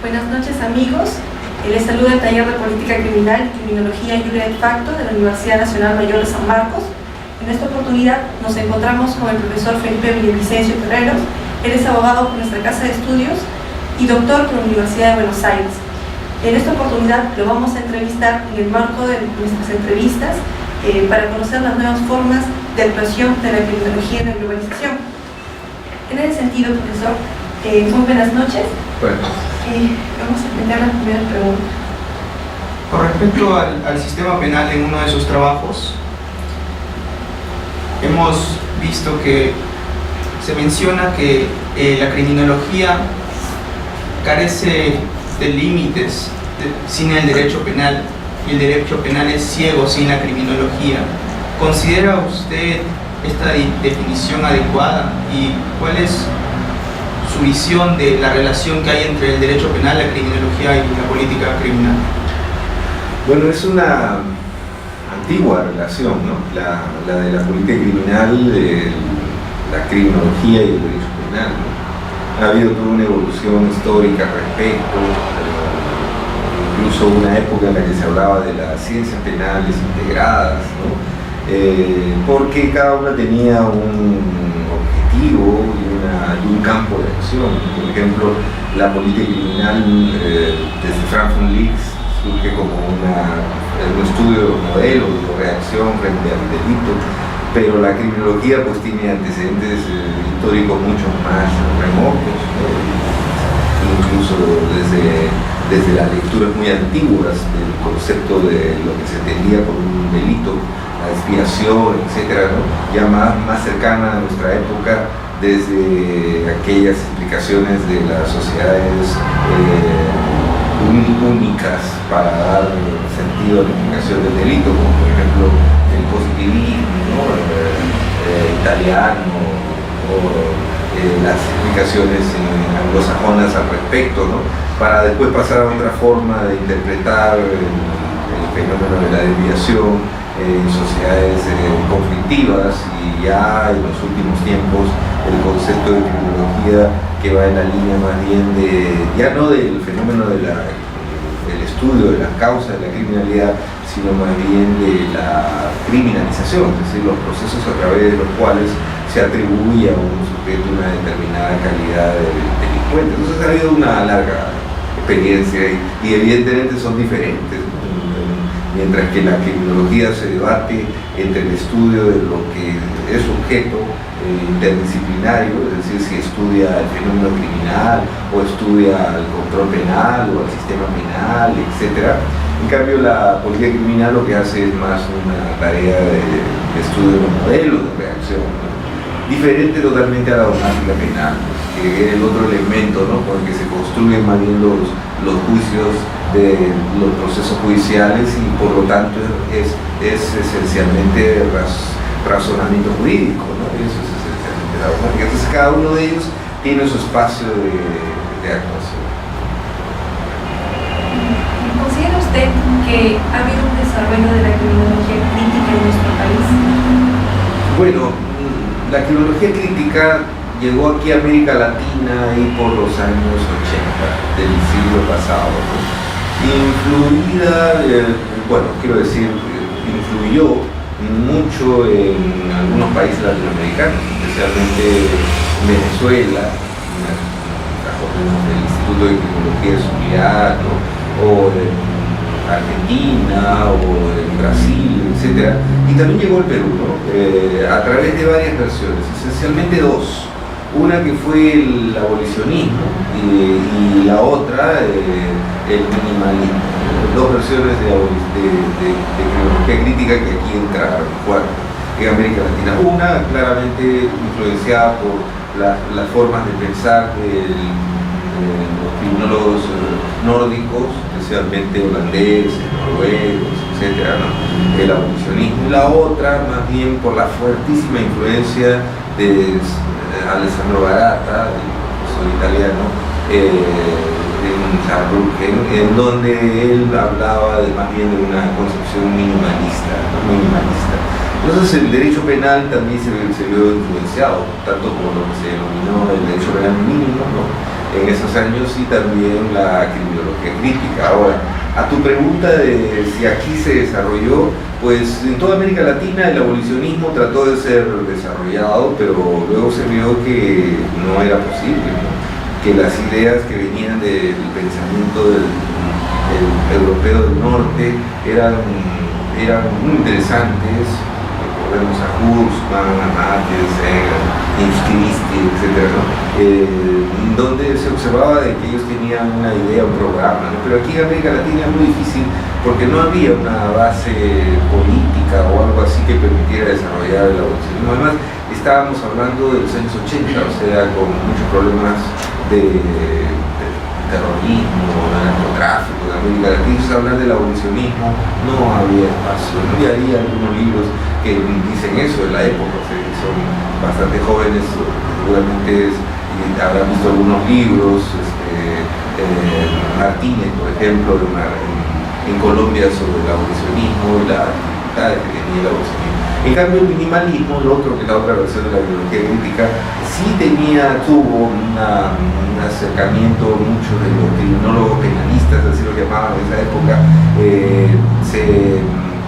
Buenas noches, amigos. Les saluda el taller de Política Criminal y Criminología Iure et Facto de la Universidad Nacional Mayor de San Marcos. En esta oportunidad nos encontramos con el profesor Felipe Villavicencio Terreros. Él es abogado por nuestra casa de estudios y doctor por la Universidad de Buenos Aires. En esta oportunidad lo vamos a entrevistar en el marco de nuestras entrevistas para conocer las nuevas formas de actuación de la criminología en la globalización. En ese sentido, profesor, muy buenas noches. Bueno. Vamos a empezar la primera pregunta. Con respecto al sistema penal en uno de sus trabajos, hemos visto que se menciona que la criminología carece de límites sin el derecho penal y el derecho penal es ciego sin la criminología. ¿Considera usted esta definición adecuada y cuál es su visión de la relación que hay entre el derecho penal, la criminología y la política criminal? Bueno, es una antigua relación, ¿no? La de la política criminal, la criminología y el derecho penal, ¿no? Ha habido toda una evolución histórica al respecto, incluso una época en la que se hablaba de las ciencias penales integradas, ¿no? Porque cada una tenía un objetivo y un campo de acción. Por ejemplo, la política criminal desde Frankfurt Leaks surge como un estudio de los modelos de reacción frente al delito, pero la criminología pues tiene antecedentes históricos mucho más remotos, ¿no? Incluso desde las lecturas muy antiguas del concepto de lo que se entendía por un delito, la expiación, etcétera, ¿no? Ya más cercana a nuestra época, desde aquellas explicaciones de las sociedades únicas para dar sentido a la explicación del delito, como por ejemplo el positivismo, ¿no? Italiano, o las explicaciones anglosajonas al respecto, ¿no? Para después pasar a otra forma de interpretar el fenómeno de la desviación en sociedades conflictivas, y ya en los últimos tiempos el concepto de criminología que va en la línea más bien ya no del fenómeno del estudio de las causas de la criminalidad, sino más bien de la criminalización, es decir, los procesos a través de los cuales se atribuye a un sujeto una determinada calidad de delincuente. Entonces ha habido una larga experiencia y evidentemente son diferentes, ¿no? Mientras que la criminología se debate entre el estudio de lo que es objeto interdisciplinario, es decir, si estudia el fenómeno criminal o estudia el control penal o el sistema penal, etc. En cambio, la política criminal lo que hace es más una tarea de estudio de los modelos de reacción, ¿no? Diferente totalmente a la dogmática penal, que es el otro elemento, ¿no? Con el que se construyen más bien los juicios de los procesos judiciales, y por lo tanto es esencialmente razonamiento jurídico, ¿no? Eso es esencialmente la dogmática. Entonces cada uno de ellos tiene su espacio de actuación. ¿Considera usted que ha habido un desarrollo de la criminología crítica en nuestro país? Bueno, la criminología crítica llegó aquí a América Latina y por los años 80 del siglo pasado, ¿no? Influida, influyó mucho en algunos países latinoamericanos, especialmente Venezuela, el Instituto de Criminología de Zuliano, o en Argentina, o en Brasil, etc. Y también llegó al Perú, ¿no? A través de varias versiones, esencialmente dos. Una que fue el abolicionismo y la otra el minimalismo. Dos versiones de criminología crítica que aquí entraron en América Latina. Una claramente influenciada por las formas de pensar de los criminólogos nórdicos, especialmente holandeses, noruegos, etc., ¿no? El abolicionismo. Y la otra más bien por la fuertísima influencia de Alessandro Barata, el profesor italiano, en donde él hablaba más bien de una concepción minimalista, ¿no? Entonces el derecho penal también se vio influenciado, tanto por lo que se denominó el derecho penal mínimo, ¿no? en esos años, y también la criminología crítica. Ahora, a tu pregunta de si aquí se desarrolló, pues en toda América Latina el abolicionismo trató de ser desarrollado, pero luego se vio que no era posible, ¿no? Que las ideas que venían del pensamiento del europeo del norte eran muy interesantes. Recordemos a Kurzman, a Mates, Instivisti, etc., ¿no? Donde se observaba de que ellos tenían una idea, un programa, ¿no? Pero aquí en América Latina es muy difícil porque no había una base política o algo así que permitiera desarrollar el abolicionismo. Además, estábamos hablando de los años 80, o sea, con muchos problemas de terrorismo, de narcotráfico de América Latina. Entonces, hablar del abolicionismo no había espacio, ¿no? Y hay algunos libros que dicen eso de la época, o sea, que son bastante jóvenes, seguramente habrán visto algunos libros, Martínez, por ejemplo, en Colombia sobre el abolicionismo y las dificultades que tenía el abolicionismo. En cambio, el minimalismo, lo otro que la otra versión de la biología crítica, sí tuvo un acercamiento, muchos de los criminólogos penalistas, así lo llamaban en esa época,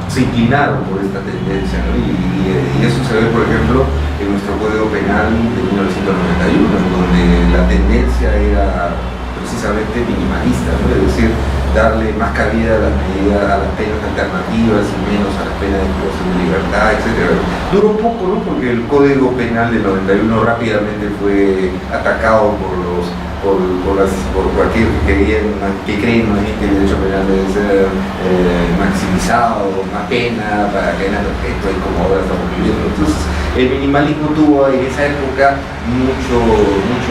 se inclinaron por esta tendencia, ¿no? Y eso se ve, por ejemplo, en nuestro Código Penal de 1991, donde la tendencia era precisamente minimalista, ¿no? Es decir, darle más cabida a las medidas, a las penas alternativas y menos a las penas de privación de libertad, etc. Duró poco, ¿no? Porque el Código Penal del 91 rápidamente fue atacado por cualquier que creen que el derecho penal debe ser maximizado, más pena, para cadena perpetua y como ahora estamos viviendo. Entonces, el minimalismo tuvo en esa época mucho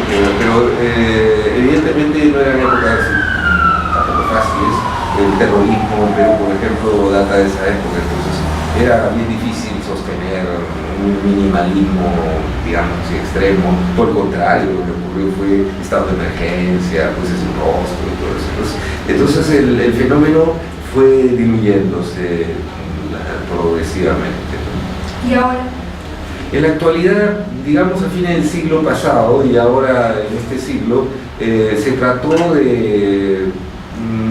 que ver, pero evidentemente no eran épocas tampoco fáciles. El terrorismo en Perú, por ejemplo, data de esa época, entonces era bien difícil sostener un minimalismo, digamos, extremo. Por el contrario, lo que ocurrió fue estado de emergencia, pues ese rostro y todo eso. Entonces el fenómeno fue diluyéndose progresivamente. ¿Y ahora? En la actualidad, digamos a fines del siglo pasado y ahora en este siglo, se trató de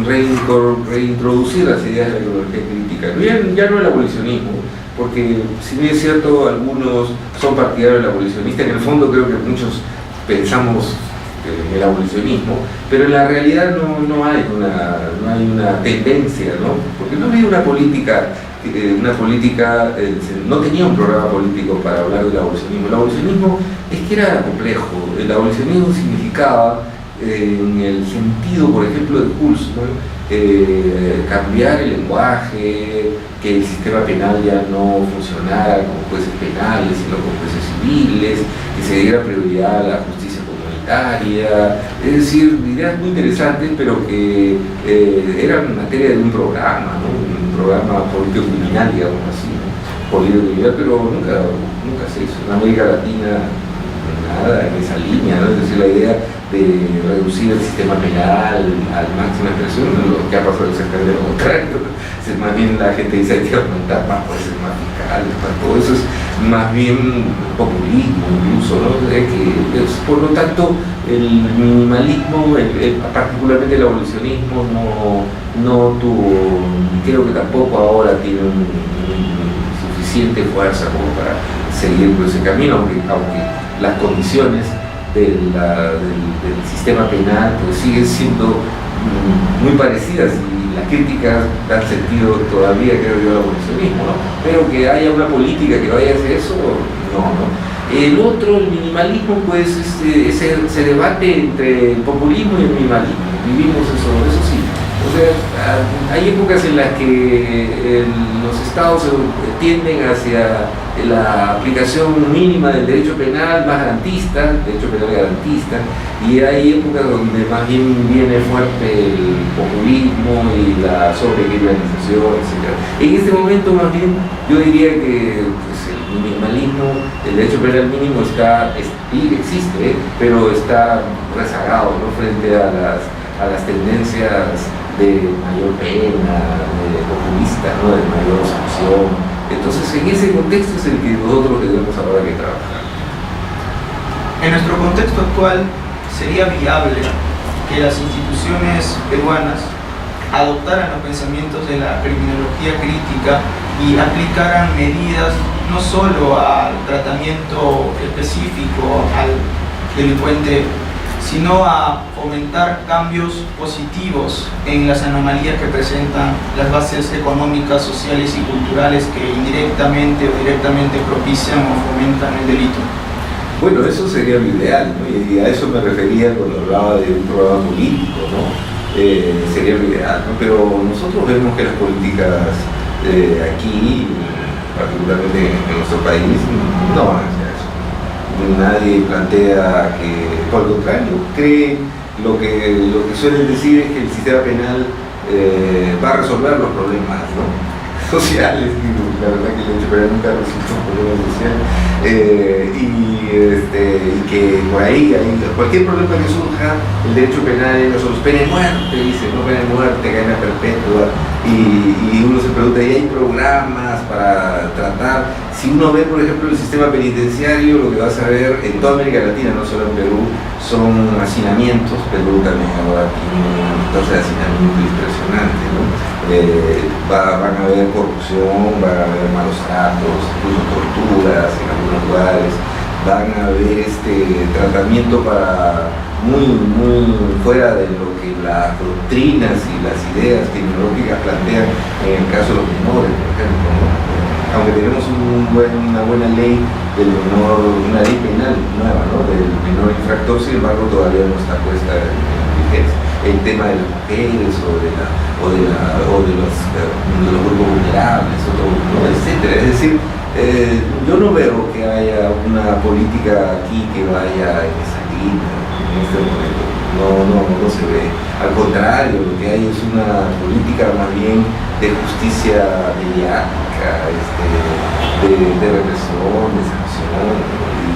reintroducir las ideas de la criminología crítica, ya no el abolicionismo, porque si bien es cierto, algunos son partidarios del abolicionista, en el fondo creo que muchos pensamos en el abolicionismo, pero en la realidad no hay una tendencia, ¿no? Porque no había una política, no tenía un programa político para hablar del abolicionismo. El abolicionismo es que era complejo. El abolicionismo significaba, en el sentido, por ejemplo, de Kurzman, ¿no? Cambiar el lenguaje, que el sistema penal ya no funcionara con jueces penales, sino con jueces civiles, que se diera prioridad a la justicia comunitaria, es decir, ideas muy interesantes, pero que eran materia de un programa, ¿no? Un programa político criminal, digamos así, ¿no? Político criminal, pero nunca se hizo. En América Latina nada en esa línea, ¿no? Es decir, la idea de reducir el sistema penal a la máxima expresión, lo que ha pasado exactamente lo contrario. Más bien la gente dice hay que aumentar más jueces, más fiscales, más todo eso es más bien populismo incluso, ¿no? Por lo tanto, el minimalismo, particularmente el abolicionismo, no tuvo, creo que tampoco ahora tiene suficiente fuerza como para seguir por ese camino, aunque las condiciones del sistema penal pues siguen siendo muy parecidas y las críticas dan sentido todavía, creo yo, al abolicionismo, ¿no? Pero que haya una política que vaya a hacer eso, no. El otro, el minimalismo, pues se debate entre el populismo y el minimalismo. Vivimos eso sí. O sea, hay épocas en las que los estados tienden hacia la aplicación mínima del derecho penal más garantista, derecho penal garantista, y hay épocas donde más bien viene fuerte el populismo y la sobrecriminalización, etc. En este momento más bien yo diría que pues, el minimalismo, el derecho penal mínimo existe, pero está rezagado, ¿no? Frente a las tendencias de mayor pena, de populista, ¿no? De mayor sanción. Entonces, en ese contexto es el que nosotros tenemos ahora que trabajar. En nuestro contexto actual, sería viable que las instituciones peruanas adoptaran los pensamientos de la criminología crítica y aplicaran medidas no solo al tratamiento específico al delincuente, sino a fomentar cambios positivos en las anomalías que presentan las bases económicas, sociales y culturales que indirectamente o directamente propician o fomentan el delito? Bueno, eso sería lo ideal, ¿no? Y a eso me refería cuando hablaba de un programa político, ¿no? Sería lo ideal, ¿no? Pero nosotros vemos que las políticas aquí, particularmente en nuestro país, no van hacia eso. Nadie plantea que, por el contrario, cree lo que suelen decir es que el sistema penal va a resolver los problemas, ¿no?, sociales. Y la verdad que el derecho penal nunca resultó un problema social, y que por ahí cualquier problema que surja, el derecho penal no solo es pena de muerte, dice, no pena de muerte, cadena perpetua, y uno se pregunta, ¿y hay programas para tratar? Si uno ve, por ejemplo, el sistema penitenciario, lo que vas a ver en toda América Latina, no solo en Perú, son hacinamientos. Perú también ahora tiene una tasa de hacinamiento impresionante, ¿no? Van a haber corrupción, van a haber malos tratos, incluso torturas en algunos lugares, van a haber tratamiento para muy fuera de lo que las doctrinas y las ideas criminológicas plantean en el caso de los menores, por ejemplo, ¿no? Aunque tenemos una buena ley del menor, una ley penal nueva, ¿no?, del menor infractor, sin embargo todavía no está puesta en vigencia. El tema de las mujeres o de los grupos vulnerables, ¿no?, etcétera. Es decir, yo no veo que haya una política aquí que vaya en esa línea en este momento. No se ve. Al contrario, lo que hay es una política más bien de justicia mediática, de represión, de sanción,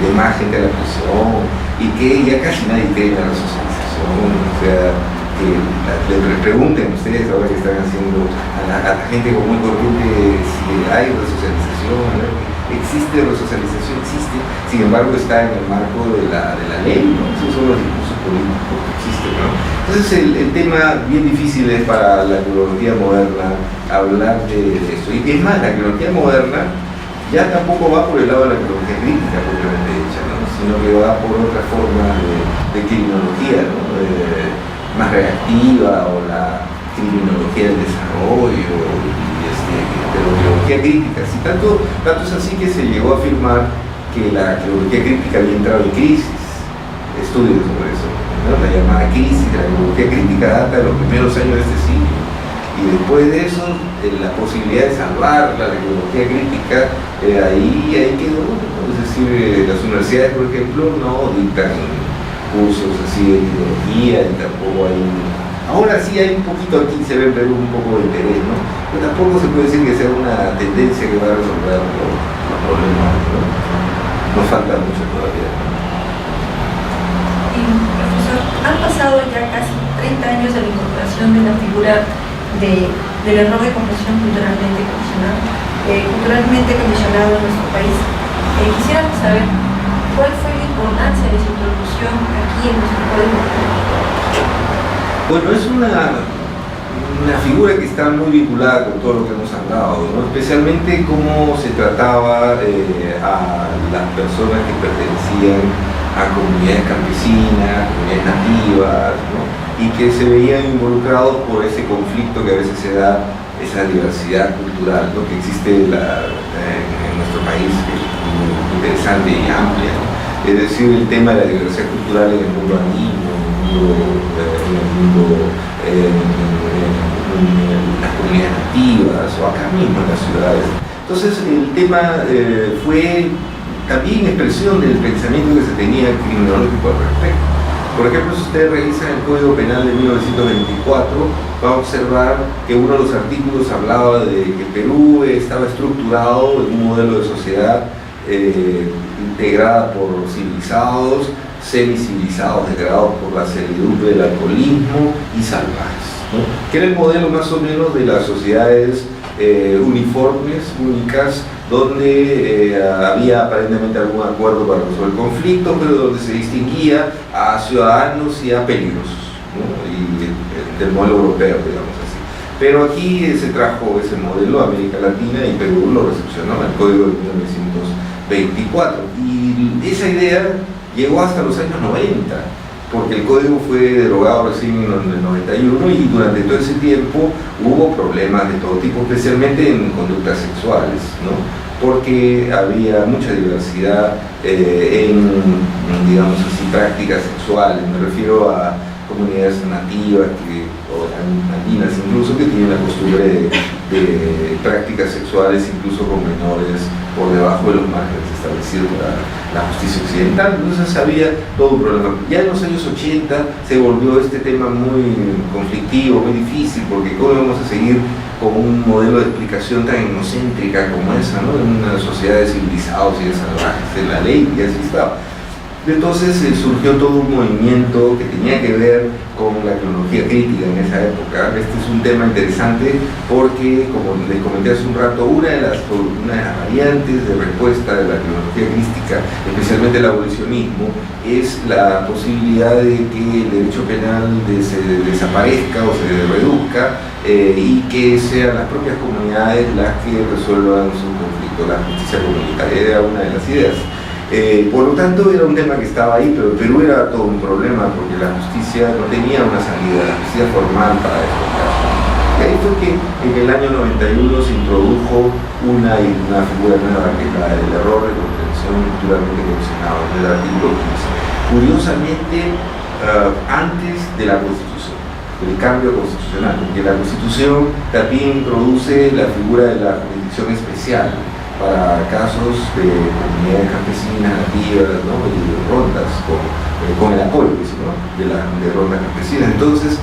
de más gente a la prisión, y que ya casi nadie cree en la resocialización. O sea, que le pregunten ustedes ahora que están haciendo a la gente muy corriente si hay resocialización, ¿no? Existe resocialización, existe, sin embargo está en el marco de la ley, ¿no? Esos son los discursos políticos que existen, ¿no? Entonces el tema bien difícil es para la criminología moderna hablar de eso. Y es más, la criminología moderna ya tampoco va por el lado de la criminología crítica propiamente dicha, ¿no?, sino que va por otra forma de criminología, ¿no?, más reactiva, o la criminología del desarrollo, de la criminología crítica. Si tanto es así que se llegó a afirmar que la criminología crítica había entrado en crisis. Estudios sobre eso, ¿no? La llamada crisis de la criminología crítica data de los primeros años de este siglo, y después de eso la posibilidad de salvar la criminología crítica ahí quedó, ¿no? Es decir, las universidades, por ejemplo, no dictan cursos así de criminología, y tampoco hay. Ahora sí hay un poquito, aquí se ve en Perú un poco de interés, ¿no?, pero tampoco se puede decir que sea una tendencia que va a resolver los problemas, ¿no? Nos falta mucho todavía. Y, profesor, han pasado ya casi 30 años de la incorporación de la figura del error de comprensión culturalmente condicionado en nuestro país. Quisiéramos saber cuál fue la importancia de su introducción aquí en nuestro código. Bueno, es una figura que está muy vinculada con todo lo que hemos hablado, ¿no?, especialmente cómo se trataba a las personas que pertenecían a comunidades campesinas, comunidades nativas, ¿no?, y que se veían involucrados por ese conflicto que a veces se da, esa diversidad cultural, ¿no?, que existe en nuestro país, que es muy interesante y amplia, ¿no? Es decir, el tema de la diversidad cultural en el mundo andino, en las comunidades nativas, o acá mismo en las ciudades. Entonces el tema fue también expresión del pensamiento que se tenía criminológico al respecto. Por ejemplo, si ustedes revisan el Código Penal de 1924, va a observar que uno de los artículos hablaba de que Perú estaba estructurado en un modelo de sociedad integrada por civilizados, semicivilizados, degradados por la servidumbre del alcoholismo, y salvajes, ¿no?, que era el modelo más o menos de las sociedades uniformes, únicas, donde había aparentemente algún acuerdo para resolver el conflicto, pero donde se distinguía a ciudadanos y a peligrosos, ¿no? Y del modelo europeo, digamos así. Pero aquí se trajo ese modelo a América Latina y Perú lo recepcionó en el Código de 1924. Y esa idea llegó hasta los años 90, porque el código fue derogado recién en el 91 y durante todo ese tiempo hubo problemas de todo tipo, especialmente en conductas sexuales, ¿no? Porque había mucha diversidad en, digamos así, prácticas sexuales. Me refiero a comunidades nativas o andinas incluso, que tienen la costumbre de prácticas sexuales incluso con menores por debajo de los márgenes establecidos por la justicia occidental. Entonces había todo un problema. Ya en los años 80 se volvió este tema muy conflictivo, muy difícil, porque cómo vamos a seguir con un modelo de explicación tan egocéntrica como esa, ¿no? En una sociedad de civilizados y de salvajes, de la ley y así estaba. Entonces surgió todo un movimiento que tenía que ver con la cronología crítica en esa época. Este es un tema interesante porque, como les comenté hace un rato, una de las variantes de respuesta de la cronología crítica, especialmente el abolicionismo, es la posibilidad de que el derecho penal se desaparezca o se reduzca y que sean las propias comunidades las que resuelvan su conflicto. La justicia comunitaria era una de las ideas. Por lo tanto era un tema que estaba ahí, pero Perú era todo un problema porque la justicia no tenía una salida, la justicia formal para estos casos. Y ahí fue que en el año 91 se introdujo una figura nueva, que es la del error de comprensión culturalmente condicionado, del artículo 15. Curiosamente, antes de la Constitución, del cambio constitucional, porque la Constitución también introduce la figura de la jurisdicción especial para casos de comunidades campesinas, nativas, ¿no? Y de rondas, con el apoyo, ¿no? de rondas campesinas. Entonces,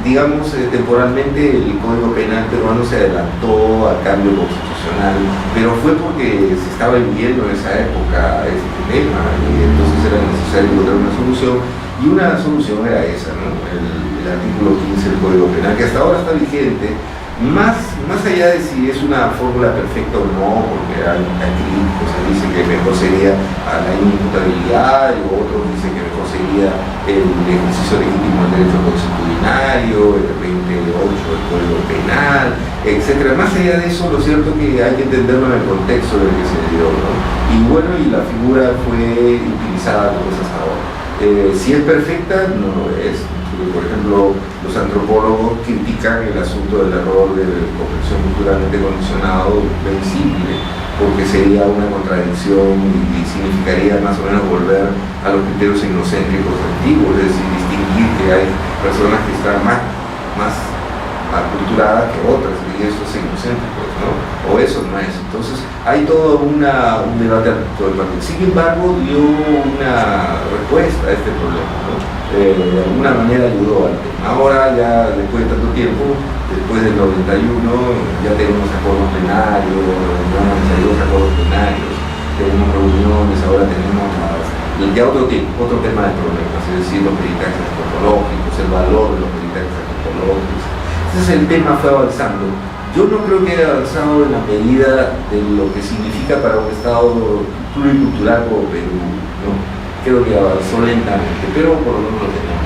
digamos, temporalmente el Código Penal peruano se adelantó al cambio constitucional, pero fue porque se estaba viviendo en esa época este tema, y entonces era necesario encontrar una solución, y una solución era esa, ¿no? El artículo 15 del Código Penal, que hasta ahora está vigente. Más allá de si es una fórmula perfecta o no, porque hay críticos que dicen que mejor sería la inimputabilidad, y otros dicen que mejor sería el ejercicio legítimo del derecho consuetudinario, el 28 del Código Penal, etc. Más allá de eso, lo cierto es que hay que entenderlo en el contexto en el que se dio, ¿no? Y bueno, y la figura fue utilizada como es hasta ahora. Si es perfecta, no lo es. Por ejemplo, los antropólogos critican el asunto del error de comprensión culturalmente condicionado vencible, porque sería una contradicción y significaría más o menos volver a los criterios egocéntricos antiguos, es decir, distinguir que hay personas que están más aculturadas que otras, y esos egocéntricos, ¿no? O eso no es. Entonces, hay todo un debate alrededor del partido. Sin embargo, dio una respuesta a este problema, ¿no? De alguna manera ayudó al tema. Ahora ya después de tanto tiempo, después del 91, ya tenemos acuerdos plenarios, acuerdos plenarios, tenemos reuniones, ahora tenemos ya otro tema de problemas, es decir, los peritajes antropológicos, el valor de los peritajes antropológicos. Entonces el tema fue avanzando. Yo no creo que haya avanzado en la medida de lo que significa para un Estado pluricultural como Perú, ¿no? Creo que avanzó lentamente, pero por lo menos lo tenemos.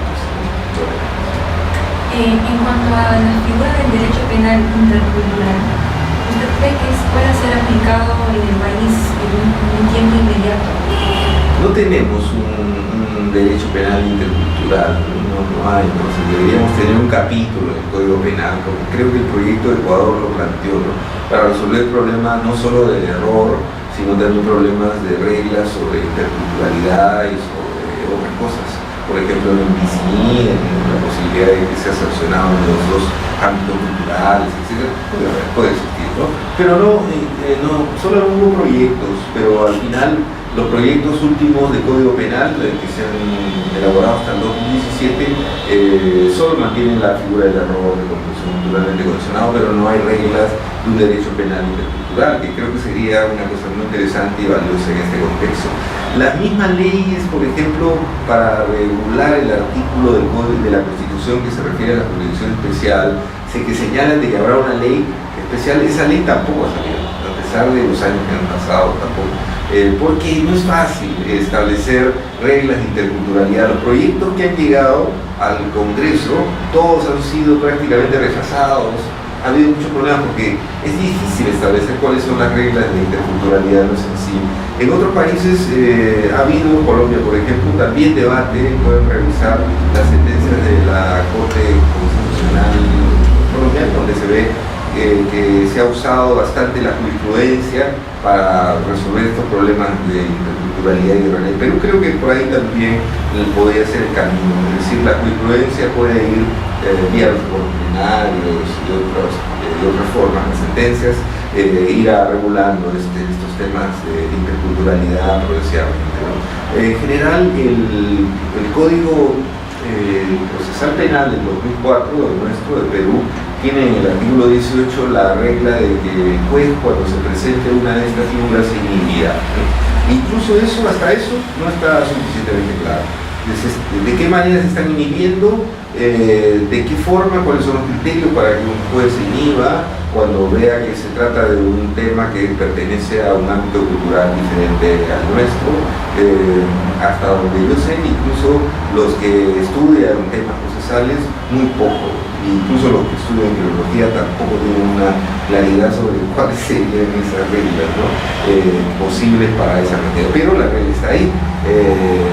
En cuanto a la figura del derecho penal intercultural, ¿usted cree que pueda ser aplicado en el país en un tiempo inmediato? No tenemos un derecho penal intercultural, no hay, entonces deberíamos tener un capítulo en el Código Penal, como creo que el proyecto de Ecuador lo planteó, ¿no? Para resolver problemas no solo del error, sino también problemas de reglas sobre interculturalidad y sobre otras cosas. Por ejemplo, en el la posibilidad de que sea sancionado en los dos ámbitos culturales, etc. Puede existir, ¿no? Pero no, solo hubo proyectos, pero al final los proyectos últimos de Código Penal, que se han elaborado hasta el 2017, solo mantienen la figura del error de comprensión culturalmente condicionado, pero no hay reglas de un derecho penal intercultural, que creo que sería una cosa muy interesante y valiosa en este contexto. Las mismas leyes, por ejemplo, para regular el artículo del Código de la Constitución que se refiere a la jurisdicción especial, que señalan de que habrá una ley especial. Esa ley tampoco ha salido, a pesar de los años que han pasado tampoco. Porque no es fácil establecer reglas de interculturalidad. Los proyectos que han llegado al Congreso, todos han sido prácticamente rechazados. Ha habido muchos problemas porque es difícil establecer cuáles son las reglas de interculturalidad, no es sencillo. En otros países ha habido, Colombia por ejemplo, también debate, pueden revisar las sentencias de la Corte Constitucional colombiana, donde se ve que se ha usado bastante la jurisprudencia para resolver estos problemas de interculturalidad y de realidad. Pero creo que por ahí también podría ser el camino, es decir, la jurisprudencia puede ir vía los plenarios y de otras formas, las sentencias, ir regulando estos temas de interculturalidad progresivamente, ¿no? En general, el Código Procesal Penal del 2004, el nuestro, de Perú, tiene en el artículo 18 la regla de que el juez, cuando se presente una de estas figuras, se inhibirá, ¿no? Incluso eso, hasta eso, no está suficientemente claro. ¿De qué manera se están inhibiendo? ¿De qué forma? ¿Cuáles son los criterios para que un juez se inhiba cuando vea que se trata de un tema que pertenece a un ámbito cultural diferente al nuestro? Hasta donde yo sé, incluso los que estudian temas procesales, muy poco. Incluso los que estudian filología tampoco tienen una claridad sobre cuáles serían esas reglas, ¿no? Posibles para esa materia. Pero la regla está ahí.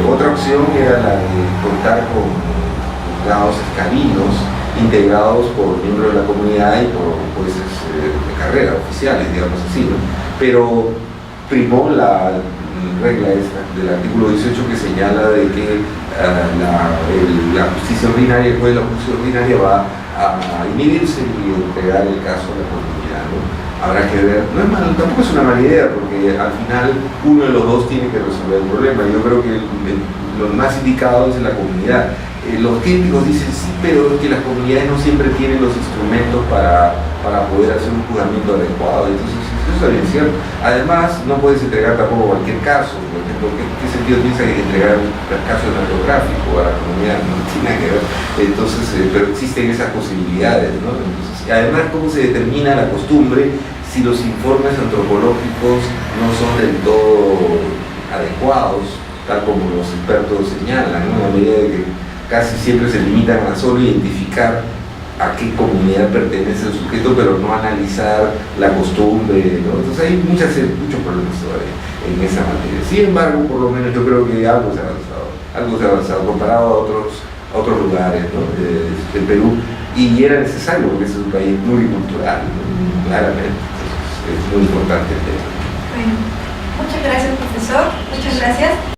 Otra opción era la de contar con juzgados escalinos integrados por miembros de la comunidad y por jueces de carrera, oficiales, digamos así, ¿no? Pero primó la regla esta del artículo 18 que señala de que la justicia ordinaria, el juez de la justicia ordinaria va a inhibirse y entregar el caso a la comunidad, ¿no? Habrá que ver, no es mal, tampoco es una mala idea, porque al final uno de los dos tiene que resolver el problema. Yo creo que lo más indicado es en la comunidad. Los críticos dicen sí, pero es que las comunidades no siempre tienen los instrumentos para poder hacer un juzgamiento adecuado. Entonces, eso es bien cierto. Además, no puedes entregar tampoco cualquier caso. Por ejemplo, ¿qué sentido piensa que entregar un caso narcotráfico a la comunidad? No tiene nada que ver. Entonces, pero existen esas posibilidades, ¿no? Entonces, además, ¿cómo se determina la costumbre si los informes antropológicos no son del todo adecuados, tal como los expertos señalan, ¿no? A medida de que casi siempre se limitan a solo identificar a qué comunidad pertenece el sujeto, pero no analizar la costumbre, ¿no? Entonces hay muchos problemas todavía en esa materia. Sin embargo, por lo menos yo creo que algo se ha avanzado comparado a otros lugares, ¿no? del Perú, y era necesario porque es un país pluricultural, ¿no? Claramente. Entonces, es muy importante el tema. Bueno, muchas gracias, profesor. Muchas gracias.